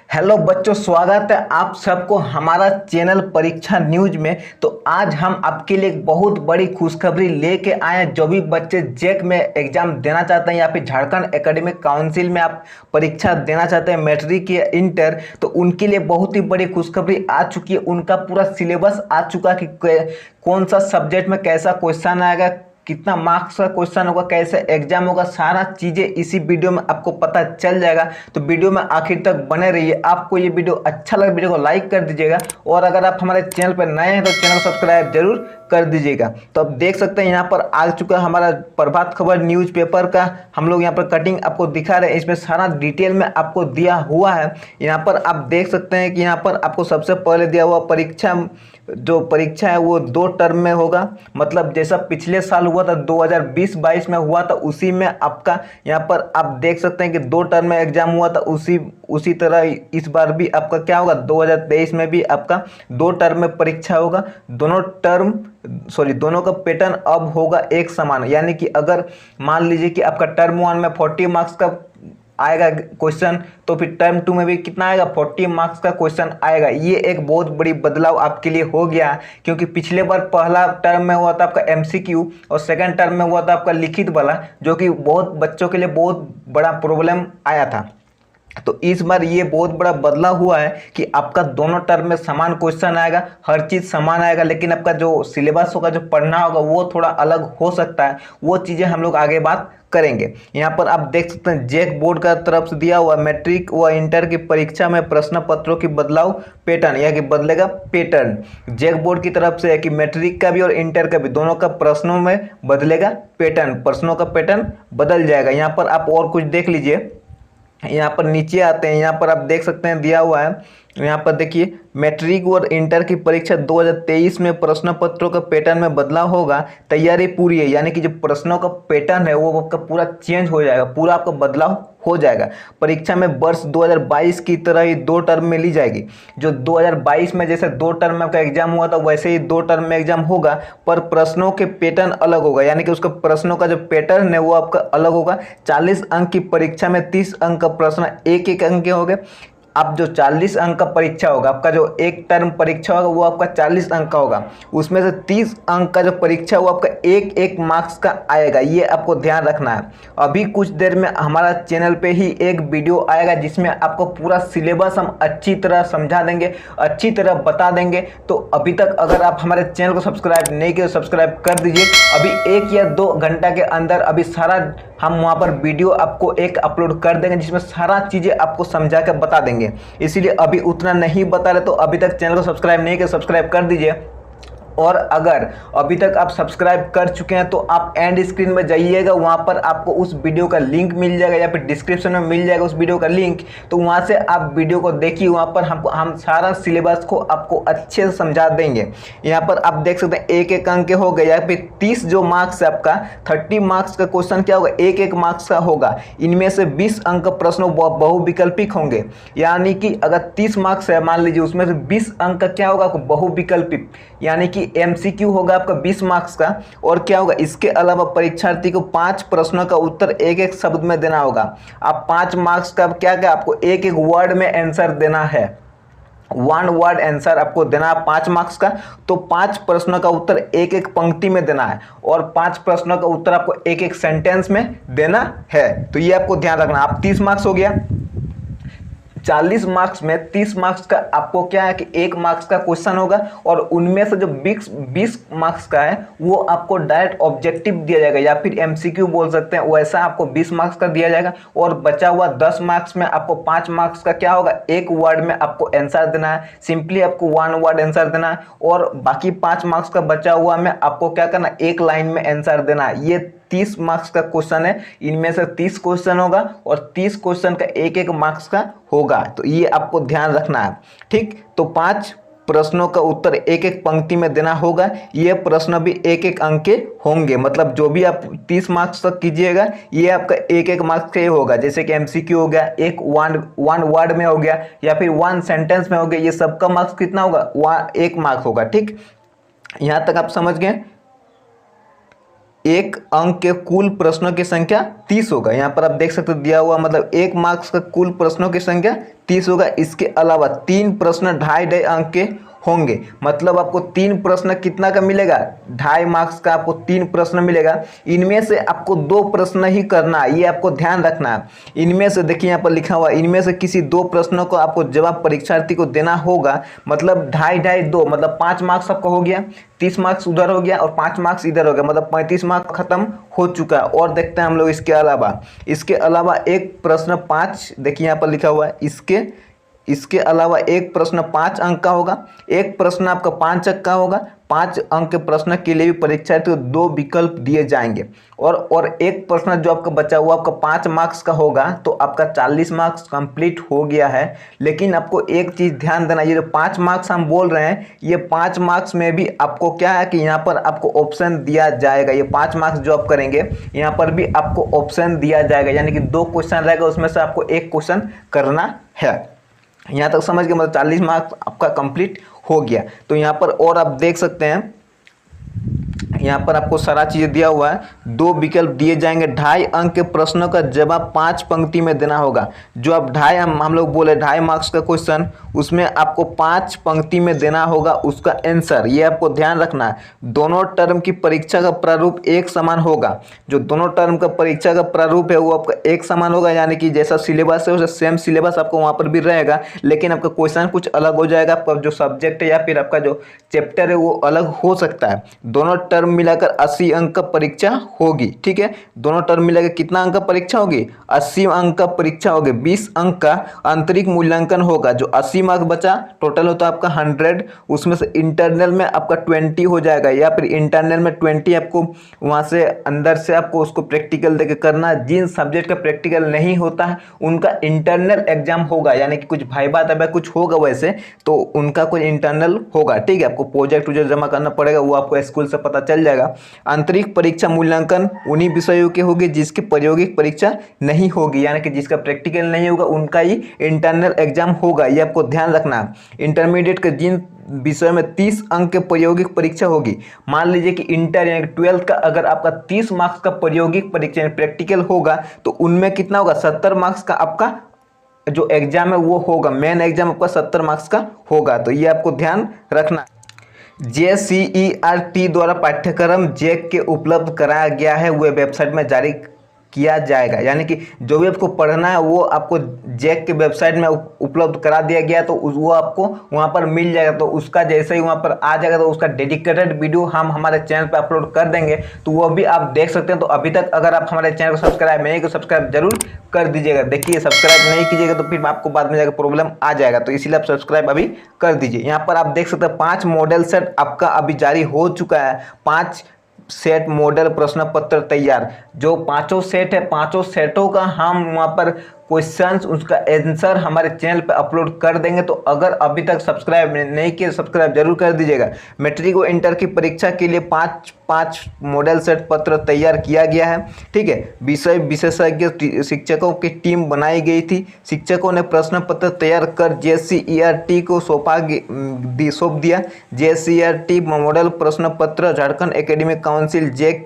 Hello बच्चों, स्वागत है आप सबको हमारा चैनल परीक्षा न्यूज में। तो आज हम आपके लिए एक बहुत बड़ी खुशखबरी लेके आए हैं। जो भी बच्चे जेक में एग्जाम देना चाहते हैं या फिर झारखंड एकेडमिक काउंसिल में आप परीक्षा देना चाहते हैं, मैट्रिक या इंटर, तो उनके लिए बहुत ही बड़ी खुशखबरी आ चुकी है। उनका पूरा सिलेबस आ चुका है कि कौन सा सब्जेक्ट में कैसा क्वेश्चन आएगा, कितना मार्क्स का क्वेश्चन होगा, कैसे एग्जाम होगा, सारा चीजें इसी वीडियो में आपको पता चल जाएगा। तो वीडियो में आखिर तक बने रहिए। आपको ये वीडियो अच्छा लगे वीडियो को लाइक कर दीजिएगा, और अगर आप हमारे चैनल पर नए हैं तो चैनल को सब्सक्राइब जरूर कर दीजिएगा। तो अब देख सकते हैं यहाँ पर आ चुका हमारा प्रभात खबर न्यूज़पेपर का, हम लोग यहाँ पर कटिंग आपको दिखा रहे हैं। इसमें सारा डिटेल में आपको दिया हुआ है। यहाँ पर आप देख सकते हैं कि यहाँ पर आपको सबसे पहले दिया हुआ परीक्षा है वो 2 टर्म में होगा। मतलब जैसा पिछले साल हुआ था 2020-22 में हुआ था, उसी में आपका यहाँ पर आप देख सकते हैं कि 2 टर्म में एग्जाम हुआ था। उसी तरह इस बार भी आपका क्या होगा, 2023 में भी आपका 2 टर्म में परीक्षा होगा। दोनों का पैटर्न अब होगा एक समान। यानी कि अगर मान लीजिए कि आपका टर्म 1 में 40 मार्क्स का आएगा क्वेश्चन, तो फिर टर्म 2 में भी कितना आएगा, 40 मार्क्स का क्वेश्चन आएगा। ये एक बहुत बड़ी बदलाव आपके लिए हो गया, क्योंकि पिछले बार पहला टर्म में हुआ था आपका एमसीक्यू और सेकंड टर्म में हुआ था आपका लिखित वाला, जो कि बहुत बच्चों के लिए बहुत बड़ा प्रॉब्लम आया था। तो इस बार ये बहुत बड़ा बदलाव हुआ है कि आपका दोनों टर्म में समान क्वेश्चन आएगा, हर चीज़ समान आएगा, लेकिन आपका जो सिलेबस होगा, जो पढ़ना होगा, वो थोड़ा अलग हो सकता है। वो चीज़ें हम लोग आगे बात करेंगे। यहाँ पर आप देख सकते हैं जेक बोर्ड का तरफ से दिया हुआ मैट्रिक व इंटर की परीक्षा में प्रश्न पत्रों की बदलाव पैटर्न, या कि बदलेगा पैटर्न। जेक बोर्ड की तरफ से है कि मैट्रिक का भी और इंटर का भी दोनों का प्रश्नों में बदलेगा पैटर्न, प्रश्नों का पैटर्न बदल जाएगा। यहाँ पर आप और कुछ देख लीजिए। यहाँ पर नीचे आते हैं, यहाँ पर आप देख सकते हैं दिया हुआ है। यहाँ पर देखिए, मैट्रिक और इंटर की परीक्षा 2023 में प्रश्न पत्रों का पैटर्न में बदलाव होगा, तैयारी पूरी है। यानी कि जो प्रश्नों का पैटर्न है वो आपका पूरा चेंज हो जाएगा, पूरा आपका बदलाव हो जाएगा। परीक्षा में वर्ष 2022 की तरह ही 2 टर्म में ली जाएगी। जो 2022 में जैसे 2 टर्म में आपका एग्जाम हुआ था, वैसे ही 2 टर्म में एग्जाम होगा, पर प्रश्नों के पैटर्न अलग होगा। यानी कि उसका प्रश्नों का जो पैटर्न है वो आपका अलग होगा। 40 अंक की परीक्षा में 30 अंक का प्रश्न एक एक अंक के हो गए। अब जो 40 अंक का परीक्षा होगा, आपका जो एक टर्म परीक्षा होगा वो आपका 40 अंक का होगा, उसमें से 30 अंक का जो परीक्षा वो आपका एक एक मार्क्स का आएगा। ये आपको ध्यान रखना है। अभी कुछ देर में हमारा चैनल पे ही एक वीडियो आएगा जिसमें आपको पूरा सिलेबस हम अच्छी तरह समझा देंगे, अच्छी तरह बता देंगे। तो अभी तक अगर आप हमारे चैनल को सब्सक्राइब नहीं किए तो सब्सक्राइब कर दीजिए। अभी 1 या 2 घंटा के अंदर अभी सारा हम वहाँ पर वीडियो आपको एक अपलोड कर देंगे, जिसमें सारा चीज़ें आपको समझा कर बता देंगे। इसीलिए अभी उतना नहीं बता रहे, तो अभी तक चैनल को सब्सक्राइब नहीं किया, सब्सक्राइब कर दीजिए। और अगर अभी तक आप सब्सक्राइब कर चुके हैं तो आप एंड स्क्रीन में जाइएगा, वहाँ पर आपको उस वीडियो का लिंक मिल जाएगा, या फिर डिस्क्रिप्शन में मिल जाएगा उस वीडियो का लिंक। तो वहाँ से आप वीडियो को देखिए, वहाँ पर हम सारा सिलेबस को आपको अच्छे से समझा देंगे। यहाँ पर आप देख सकते हैं एक एक अंक के हो गए, या फिर 30 जो मार्क्स है आपका, 30 मार्क्स का क्वेश्चन क्या होगा, एक एक मार्क्स का होगा। इनमें से 20 अंक का प्रश्न बहुविकल्पिक होंगे। यानी कि अगर 30 मार्क्स है मान लीजिए, उसमें से 20 अंक का क्या होगा, बहुविकल्पिक, यानी कि एमसीक्यू होगा आपका 20 मार्क्स का। और क्या होगा, इसके अलावा परीक्षार्थी को 5 प्रश्नों का उत्तर एक एक शब्द में देना होगा। आप 5 मार्क्स का क्या आपको एक एक वर्ड में आंसर देना है, 1 वर्ड आंसर आपको देना है 5 मार्क्स का। तो 5 प्रश्नों का उत्तर एक एक पंक्ति में देना है, और 5 प्रश्नों का उत्तर आपको एक एक सेंटेंस में देना है। तो ये आपको ध्यान रखना। आप 30 मार्क्स हो गया, 40 मार्क्स में 30 मार्क्स का आपको क्या है कि 1 मार्क्स का क्वेश्चन होगा, और उनमें से जो 20 मार्क्स का है वो आपको डायरेक्ट ऑब्जेक्टिव दिया जाएगा, या फिर एमसीक्यू बोल सकते हैं। वैसा आपको 20 मार्क्स का दिया जाएगा, और बचा हुआ 10 मार्क्स में आपको 5 मार्क्स का क्या होगा, एक वर्ड में आपको आंसर देना है। सिंपली आपको 1 वर्ड आंसर देना है, और बाकी 5 मार्क्स का बचा हुआ में आपको क्या करना है, एक लाइन में आंसर देना है। ये 30 मार्क्स का क्वेश्चन है, इनमें से 30 क्वेश्चन होगा, और 30 क्वेश्चन का एक एक मार्क्स का होगा। तो ये आपको ध्यान रखना है, ठीक। तो 5 प्रश्नों का उत्तर एक एक पंक्ति में देना होगा। ये प्रश्न भी एक एक अंक के होंगे। मतलब जो भी आप 30 मार्क्स तक कीजिएगा, ये आपका एक एक मार्क्स का ही होगा। जैसे कि एमसीक्यू हो गया, एक वन वर्ड में हो गया, या फिर 1 सेंटेंस में हो गया। ये सबका मार्क्स कितना होगा, 1 मार्क्स होगा, ठीक। यहाँ तक आप समझ गए। एक अंक के कुल प्रश्नों की संख्या 30 होगा। यहाँ पर आप देख सकते हो दिया हुआ, मतलब 1 मार्क्स का कुल प्रश्नों की संख्या 30 होगा। इसके अलावा 3 प्रश्न 2.5 अंक के होंगे, मतलब आपको 3 प्रश्न कितना का मिलेगा, 2.5 मार्क्स का आपको 3 प्रश्न मिलेगा। इनमें से आपको 2 प्रश्न ही करना है, ये आपको ध्यान रखना है। इनमें से देखिए यहाँ पर लिखा हुआ, इनमें से किसी 2 प्रश्नों को आपको जवाब परीक्षार्थी को देना होगा, मतलब 2.5 2 मतलब 5 मार्क्स आपका हो गया, 30 मार्क्स उधर हो गया और 5 मार्क्स इधर हो गया, मतलब 35 मार्क्स खत्म हो चुका है। और देखते हैं हम लोग इसके अलावा एक प्रश्न 5, देखिए यहाँ पर लिखा हुआ है, इसके अलावा एक प्रश्न 5 अंक का होगा, एक प्रश्न आपका 5 अंक का होगा। 5 अंक के प्रश्न के लिए भी परीक्षार्थी को 2 विकल्प दिए जाएंगे और एक प्रश्न जो आपका बचा हुआ आपका 5 मार्क्स का होगा, तो आपका 40 मार्क्स कंप्लीट हो गया है। लेकिन आपको एक चीज़ ध्यान देना, ये जो 5 मार्क्स हम बोल रहे हैं, ये 5 मार्क्स में भी आपको क्या है कि यहाँ पर आपको ऑप्शन दिया जाएगा। ये 5 मार्क्स जो आप करेंगे यहाँ पर भी आपको ऑप्शन दिया जाएगा, यानी कि 2 क्वेश्चन रहेगा, उसमें से आपको 1 क्वेश्चन करना है। यहाँ तक समझ के, मतलब 40 मार्क्स आपका कंप्लीट हो गया। तो यहाँ पर और आप देख सकते हैं, यहाँ पर आपको सारा चीज़ दिया हुआ है। 2 विकल्प दिए जाएंगे, 2.5 अंक के प्रश्नों का जवाब 5 पंक्ति में देना होगा। जो आप 2.5 हम लोग बोले 2.5 मार्क्स का क्वेश्चन, उसमें आपको 5 पंक्ति में देना होगा उसका आंसर। ये आपको ध्यान रखना है। दोनों टर्म की परीक्षा का प्रारूप एक समान होगा। जो दोनों टर्म का परीक्षा का प्रारूप है वो आपका एक समान होगा, यानी कि जैसा सिलेबस है वैसा सेम सिलेबस आपको वहाँ पर भी रहेगा, लेकिन आपका क्वेश्चन कुछ अलग हो जाएगा। आपका जो सब्जेक्ट है या फिर आपका जो चैप्टर है वो अलग हो सकता है। दोनों टर्म मिलाकर 80 अंक का परीक्षा होगी, ठीक है। दोनों टर्म मिलाकर कितना अंक का परीक्षा होगी, 80 अंक का परीक्षा होगी। 20 अंक का आंतरिक मूल्यांकन होगा। जो 80 मार्क्स बचा, टोटल होता है आपका 100, उसमें से इंटरनल में आपका 20 हो जाएगा, या फिर इंटरनल में 20 आपको वहां से अंदर से आपको उसको प्रैक्टिकल देके करना। जिन सब्जेक्ट का प्रैक्टिकल नहीं होता है उनका इंटरनल एग्जाम होगा, यानी कि कुछ भाईबा तब कुछ होगा वैसे, तो उनका कोई इंटरनल होगा, ठीक है। आपको प्रोजेक्ट जमा करना पड़ेगा, वो आपको स्कूल से पता चल जाएगा। आंतरिक परीक्षा मूल्यांकन उन्हीं विषयों के होगी जिसकी प्रायोगिक परीक्षा नहीं होगी, यानी कि जिसका प्रैक्टिकल नहीं होगा उनका ही इंटरनल एग्जाम होगा। ये आपको ध्यान रखना। इंटरमीडिएट के जिन विषय में 30 अंक के प्रायोगिक परीक्षा होगी, मान लीजिए कि इंटर यानी 12th का अगर आपका 30 मार्क्स का प्रायोगिक परीक्षा प्रैक्टिकल होगा, तो उनमें कितना होगा, 70 मार्क्स का आपका जो एग्जाम है वो होगा। मेन एग्जाम आपका 70 मार्क्स का होगा, तो ये आपको ध्यान रखना। JCERT द्वारा पाठ्यक्रम जैक के उपलब्ध कराया गया है, वह वेबसाइट में जारी किया जाएगा, यानी कि जो भी आपको पढ़ना है वो आपको जैक के वेबसाइट में उपलब्ध करा दिया गया, तो वो आपको वहाँ पर मिल जाएगा। तो उसका जैसे ही वहाँ पर आ जाएगा तो उसका डेडिकेटेड वीडियो हम हमारे चैनल पर अपलोड कर देंगे, तो वो भी आप देख सकते हैं। तो अभी तक अगर आप हमारे चैनल को सब्सक्राइब नहीं तो सब्सक्राइब जरूर कर दीजिएगा। देखिए सब्सक्राइब नहीं कीजिएगा तो फिर आपको बाद में जाकर प्रॉब्लम आ जाएगा, तो इसीलिए आप सब्सक्राइब अभी कर दीजिए। यहाँ पर आप देख सकते हैं 5 मॉडल सेट आपका अभी जारी हो चुका है। 5 सेट मॉडल प्रश्न पत्र तैयार। जो 5 सेट है, 5 सेटों का हम वहाँ पर क्वेश्चंस उसका आंसर हमारे चैनल पे अपलोड कर देंगे। तो अगर अभी तक सब्सक्राइब नहीं किए सब्सक्राइब जरूर कर दीजिएगा। मैट्रिक व इंटर की परीक्षा के लिए 5 मॉडल सेट पत्र तैयार किया गया है, ठीक है। विषय विशेषज्ञ शिक्षकों की टीम बनाई गई थी। शिक्षकों ने प्रश्न पत्र तैयार कर JCERT को सौंप दिया। JCERT मॉडल प्रश्न पत्र झारखंड एकेडमिक काउंसिल जैक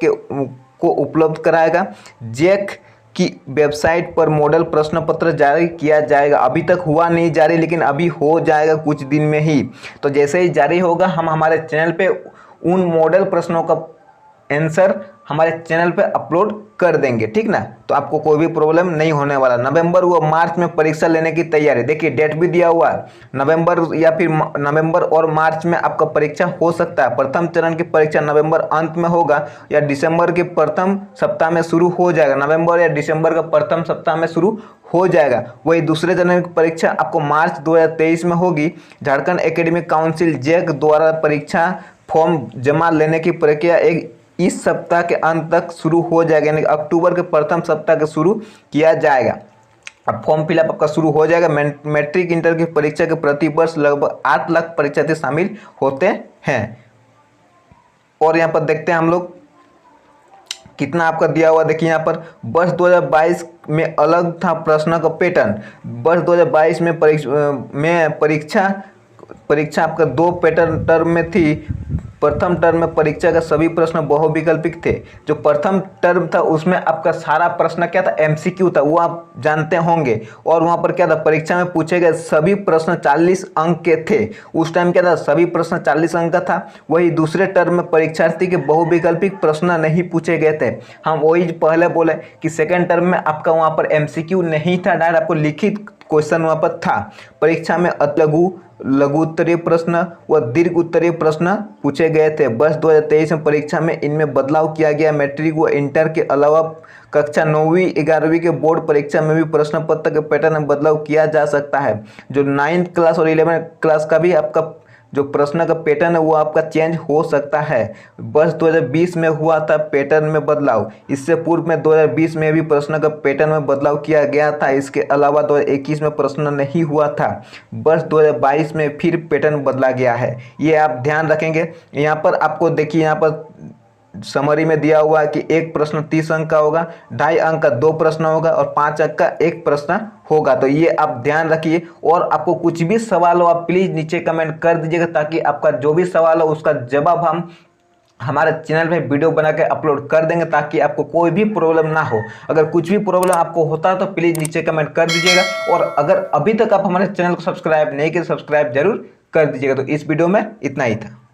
को उपलब्ध कराएगा। जैक की वेबसाइट पर मॉडल प्रश्न पत्र जारी किया जाएगा। अभी तक हुआ नहीं जारी, लेकिन अभी हो जाएगा कुछ दिन में ही। तो जैसे ही जारी होगा हम हमारे चैनल पे उन मॉडल प्रश्नों का आंसर हमारे चैनल पे अपलोड कर देंगे, ठीक ना। तो आपको कोई भी प्रॉब्लम नहीं होने वाला। नवंबर व मार्च में परीक्षा लेने की तैयारी, देखिए डेट भी दिया हुआ है। नवंबर या फिर नवंबर और मार्च में आपका परीक्षा हो सकता है। प्रथम चरण की परीक्षा नवंबर अंत में होगा या दिसंबर के प्रथम सप्ताह में शुरू हो जाएगा। नवंबर या दिसंबर का प्रथम सप्ताह में शुरू हो जाएगा। वही दूसरे चरण की परीक्षा आपको मार्च 2023 में होगी। झारखंड एकेडमिक काउंसिल जैक द्वारा परीक्षा फॉर्म जमा लेने की प्रक्रिया इस सप्ताह के अंत तक शुरू हो जाएगा, यानी अक्टूबर के प्रथम सप्ताह के शुरू किया जाएगा। अब फॉर्म फिलअप आपका शुरू हो जाएगा। मैट्रिक इंटर की परीक्षा के प्रति वर्ष लगभग 8 लाख परीक्षार्थी शामिल होते हैं। और यहाँ पर देखते हैं हम लोग कितना आपका दिया हुआ। देखिए यहाँ पर वर्ष 2022 में अलग था प्रश्न का पैटर्न। वर्ष 2022 में परीक्षा आपका 2 पैटर्न टर्म में थी। प्रथम टर्म में परीक्षा का सभी प्रश्न बहुविकल्पिक थे। जो प्रथम टर्म था उसमें आपका सारा प्रश्न क्या था, एमसीक्यू था, वो आप जानते होंगे। और वहाँ पर क्या था, परीक्षा में पूछे गए सभी प्रश्न 40 अंक के थे। उस टाइम क्या था, सभी प्रश्न 40 अंक का था। वही दूसरे टर्म में परीक्षार्थी के बहुविकल्पिक प्रश्न नहीं पूछे गए थे। हम वही पहले बोले कि सेकेंड टर्म में आपका वहाँ पर एमसीक्यू नहीं था, डायरेक्ट आपको लिखित क्वेश्चन वहाँ पर था। परीक्षा में लघु उत्तरीय प्रश्न व दीर्घ उत्तरीय प्रश्न पूछे गए थे। वर्ष 2023 में परीक्षा में इनमें बदलाव किया गया। मैट्रिक व इंटर के अलावा कक्षा 9वीं 11वीं के बोर्ड परीक्षा में भी प्रश्न पत्र के पैटर्न में बदलाव किया जा सकता है। जो 9th क्लास और 11th क्लास का भी आपका जो प्रश्न का पैटर्न है वो आपका चेंज हो सकता है। वर्ष 2020 में हुआ था पैटर्न में बदलाव। इससे पूर्व में 2020 में भी प्रश्न का पैटर्न में बदलाव किया गया था। इसके अलावा 2021 में प्रश्न नहीं हुआ था। वर्ष 2022 में फिर पैटर्न बदला गया है। ये आप ध्यान रखेंगे। यहाँ पर आपको देखिए, यहाँ पर समरी में दिया हुआ है कि एक प्रश्न 30 अंक का होगा, 2.5 अंक का 2 प्रश्न होगा और 5 अंक का 1 प्रश्न होगा। तो ये आप ध्यान रखिए। और आपको कुछ भी सवाल हो आप प्लीज़ नीचे कमेंट कर दीजिएगा, ताकि आपका जो भी सवाल हो उसका जवाब हम हमारे चैनल पे वीडियो बना के अपलोड कर देंगे, ताकि आपको कोई भी प्रॉब्लम ना हो। अगर कुछ भी प्रॉब्लम आपको होता है तो प्लीज़ नीचे कमेंट कर दीजिएगा। और अगर अभी तक आप हमारे चैनल को सब्सक्राइब नहीं किए, सब्सक्राइब जरूर कर दीजिएगा। तो इस वीडियो में इतना ही था।